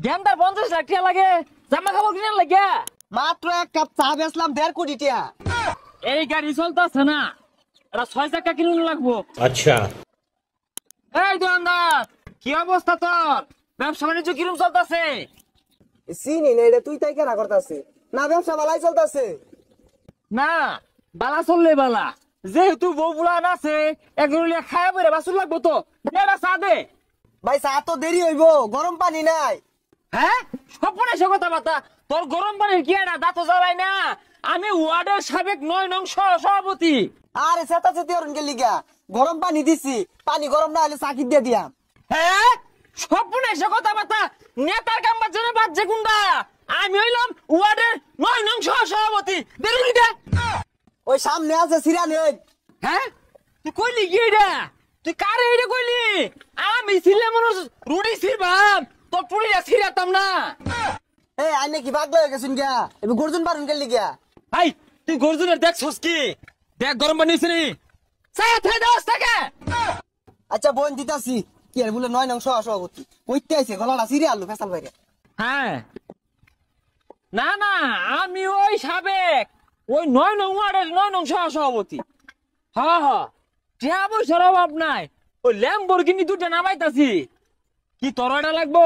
গেন্দার 50 লাখ টাকা লাগে জামা কাপড় কিনার লাগে। মাত্র এক কাপ চা বেচলাম 1.5 কোটি টাকা। এই গাড়ি চলতেছে না, এটা 6 চাকা কিনুন লাগবো। আচ্ছা এই দোকানদার, কি অবস্থা তোর? ব্যবসা বাণিজ্য কিরম চলতেছে? চিনি না, এটা তুই তাই কেনা করতেছে না? ব্যবসা ভালাই চলতেছে না, বালা চললে বালা, যেহেতু বউ বুলান আছে এগুলো খায়া বইরে বাসুর লাগবো তো, এটা চা দে। ভাই। চা তো দেরি হইব, গরম পানি নাই। হ্যাঁ, স্বপ্নে সে কথা বাতা, তোর গরম পানির কি এটা দাঁত জ্বালাই না? আমি ওয়ার্ডের সাবেক 9 নং সভাপতি। আরে সেটা সেটি অরুণ কে লিগা গরম পানি দিছি, পানি গরম না হলে চাকি দিয়ে দিয়াম। হ্যাঁ, স্বপ্নে সে কথা বাতা, নেতার কাম বাচ্চা বাচ্চা গুন্ডা। আমি হইলাম ওয়ার্ডের 9 নং সভাপতি। বেরুনি দে। ওই সামনে আছে সিরানি। ওই হ্যাঁ, তুই কইলি কি এটা? তুই কারে এটা কইলি? আমি ছিলাম রুডি ছিলাম, তোর পুরিয়া ছিলাম না। এই আইনে কি বাগলা হয়ে গেছুন গিয়া, এবার গর্জন পারুন কে লিগা। ভাই, তুই গর্জনের দেখছস কি? দেখ গরম পানি হইছে নি, চায়া থাই দাস থাকে। আচ্ছা বোন দিতাছি। কি আর বলে 9 নং সভাপতি কইতে আইছে, গলাটা সিরে আলু ফেসাল বাইরে। হ্যাঁ, না না, আমি ওই সাবেক ওই 9 নং ওয়ার্ডের 9 নং সভাপতি। হ্যাঁ হ্যাঁ, টিয়া পয়সার অভাব নাই, ওই ল্যাম্বরগিনি দুটা নামাইতাছি। কি তোর এটা লাগবো?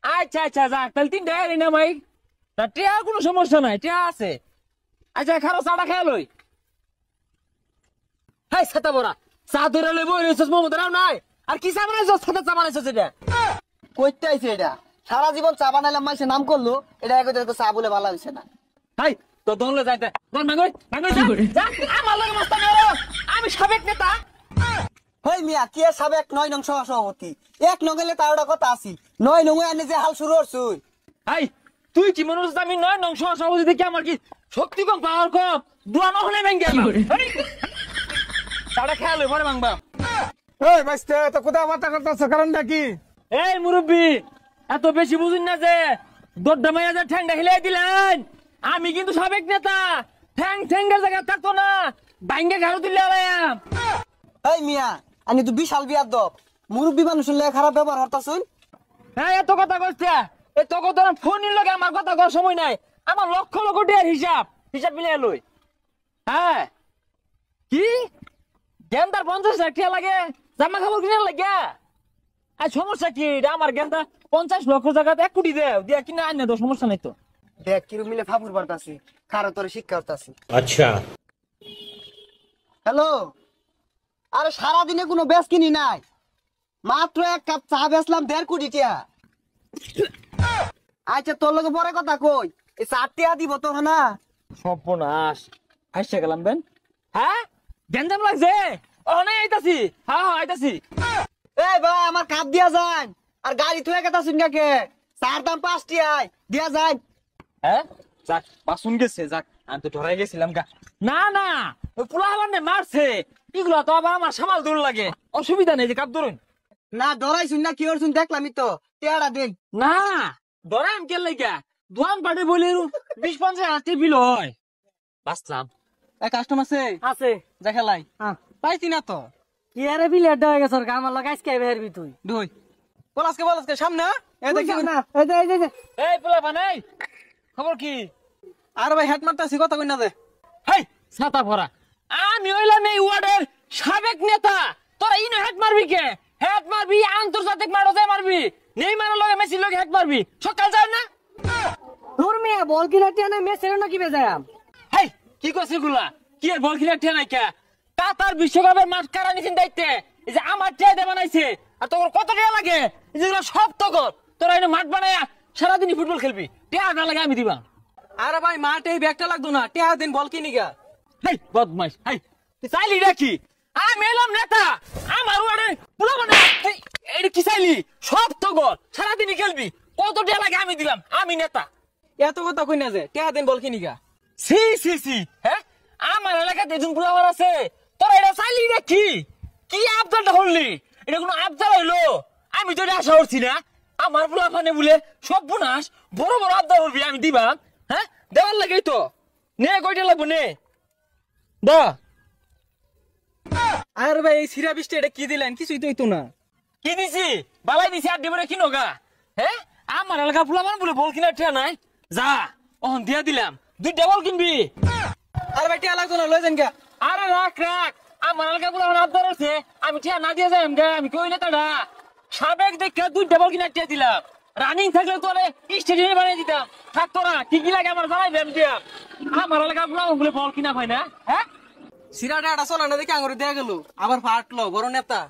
আচ্ছা আচ্ছা, যাক তাহলে 3টা গাড়ি নামাই। তা টিয়া কোনো সমস্যা নাই, টিয়া আছে। আচ্ছা খারো, চাটা খেয়ে লই। হাই ছাতা বড়া, চা ধরে লইব রেসস মোমো ধরাও নাই। আর কি চা বানাইছস? ছাতা চা বানাইছস এটা? কইতে আইছে এটা সারা জীবন চা বানাইলাম, মাইসে নাম করলো, এটা একদম তো চা বলে ভালো হইছে না। হাই তো দনলে যাইতে দন মাঙ্গই মাঙ্গই যা আমার লগে মস্ত মেরো। আমি সাবেক নেতা। হই মিয়া, কি আর সাবেক 9 নং সভাপতি? এক নগলে তারটা কথা আছি, 9 নং এনে যে হাল শুরু করছুই। হাই, তুই কি মনে হচ্ছে আমি 9 নং সভাপতি দেখি আমার কি শক্তি কম, পাওয়ার কম? দুয়া নহলে ভেঙে গেল। চাটা খেয়াল পরে মাংবা। এই বাইস্তে তো কোথাও মাথা করতেছ, কারণটা কি? এই মুরব্বি, এত বেশি বুঝুন না যে দরদা মাইয়া যে ঠ্যাংটা হিলাই দিলেন। আমি কিন্তু সাবেক নেতা, ঠ্যাং ঠ্যাঙ্গের জায়গা থাকতো না, বাইঙ্গে ঘাড়ো দিলে আলাম। এই মিয়া, আমি তো বিশাল বিয়ার দপ, মুরব্বী মানুষের লেগে খারাপ ব্যবহার হতাছুন। হ্যাঁ, এত কথা কইছে, এই তো কত ফোনের লগে আমার কথা কর সময় নাই। আমার লক্ষ লক্ষ টাকার হিসাব মিলে লই। হ্যাঁ, কি গেন্দার 50 লাখ টাকা লাগে জামা কাপড় কিনার লাগে? আর সমস্যা কি? এটা আমার গেন্দা 50 লক্ষ জায়গাতে 1 কোটি দেও দিয়া কিনা আইনা তো সমস্যা নাই তো। দেখ কিরম মিলে ফাপুর পারতাছি, খারো তোরে শিক্ষা হতাছি। আচ্ছা হ্যালো, আরে সারাদিনে কোনো বেচ কিনি নাই, মাত্র এক কাপ চা বেচলাম 1.5 কোটি টাকা। আচ্ছা তোর লগে পরে কথা কই, এই 4 টাকা দিব তো না? সর্বনাশ, হাসছে গেলাম বেন। হ্যাঁ, গেন্দাম লাগছে। ও নাই আইতাছি। হ্যাঁ হ্যাঁ আইতাছি। এই ভাই, আমার কাপ দিয়া যান, আর গাড়ি থুয়ে গেতা শুনগা কে? চার দাম 5 টাকা দিয়া যান। হ্যাঁ, যাক বাসুন গেছে, যাক আমি তো ধরাই গেছিলাম গা। না না, ওই পোলা আমার মারছে, এগুলো তো আবার আমার সামাল দূর লাগে, অসুবিধা নেই যে কাপ ধরুন। না ডরাই শুন না, কি করছুন দেখলামই তো, টেয়ারা দেন। না, ধরাই আমি কেন লাগা? দোয়ান পাটে বলে 20-50 হাজার বিল হয়। বাঁচলাম। এই কাস্টমার আছে দেখালাই পাইছি না তো। কি আরে বিল হেড হয়ে গেছ, আমার লগে আজকে বেরবি তুই। দুই বলাসকে সামনে এই দেখি না, এই যে এই পোলা বানাই, খবর কি? আর ভাই হেড মারতাছি, কথা কই না দে। হেই ছাতা ভরা, আমি হইলাম এই ওয়ার্ডের সাবেক নেতা। তোরা ইনো হেড মারবি কে? হেড মারবি আন্তর্জাতিক মারো যায় মারবি, নেই মারার লগে মেসির লগে হেড মারবি। সকাল যায় না? দূর মিয়া, বল কিনা টিয়া মেসের না কি বেজায়াম। হেই কি করছে গুলা? কি আর বল খেলা ঠেয়া নাই কে? কাতার বিশ্বকাপের মাঠ কারা নিছেন দায়িত্বে, এই যে আমার টিয়া দিয়ে বানাইছে। আর তোর কত টাকা লাগে? যেগুলো সব তো কর, তোরা এনে মাঠ বানায়া সারাদিনই ফুটবল খেলবি। টিয়া না লাগে আমি দিবা। আরে ভাই মাঠে এই ব্যাগটা লাগতো না, টিয়া দিন বল কিনি গা। হেই বদমাইশ, হেই তুই চাইলি নাকি? আমি এলাম নেতা, আমার ওয়ার্ডে পুরো মানে এটা কি চাইলি? সব তো কর, সারাদিনই খেলবি। কত টাকা লাগে আমি দিলাম, আমি নেতা। এত কথা কই না যে, টিয়া দিন বল কিনি গা। সি সি সি, হ্যাঁ আমার এলাকাতে একজন ফুলাবার আছে, তোরা এটা চাইলি নাকি? কি আবদারটা করলি? এটা কোনো আবদার হইলো? আমি তো এটা আশা করছি না। আমার ফুলা ফানে বলে সব বোনাস বড় বড় আবদার করবি, আমি দিবা? হ্যাঁ, দেওয়ার লাগেই তো। নে কয়টা লাগবো নে দা। আরে ভাই এই সিরা বৃষ্টি এটা কি দিলেন? কিছুই তো হইতো না। কি দিছি? বালাই দিছি আর দিবরে কিনো গা? হ্যাঁ, আমার এলাকা ফুলামান বলে বল কিনা টিয়া নাই যা ওহন দিয়া দিলাম 2টা বল কিনবি আরে ভাই টিয়া লাগতো না লই যান কে আরে রাখ রাখ আমার এলাকা ফুলামান আবদার আছে আমি টিয়া না দিয়ে যাইম গে আমি কই না তাড়া সাবেক দেখে 2টা বল কিনা টিয়া দিলাম রানিং থাকলে তোরে স্টেডিয়ামে বানিয়ে দিতাম থাক তোরা কি লাগে আমার জানাই দেন টিয়া আমার এলাকা ফুলামান বলে বল কিনা হয় না হ্যাঁ সিরাটা এটা চলে না দেখে আঙুরে দেয়া গেল আবার ফাটলো বড় নেতা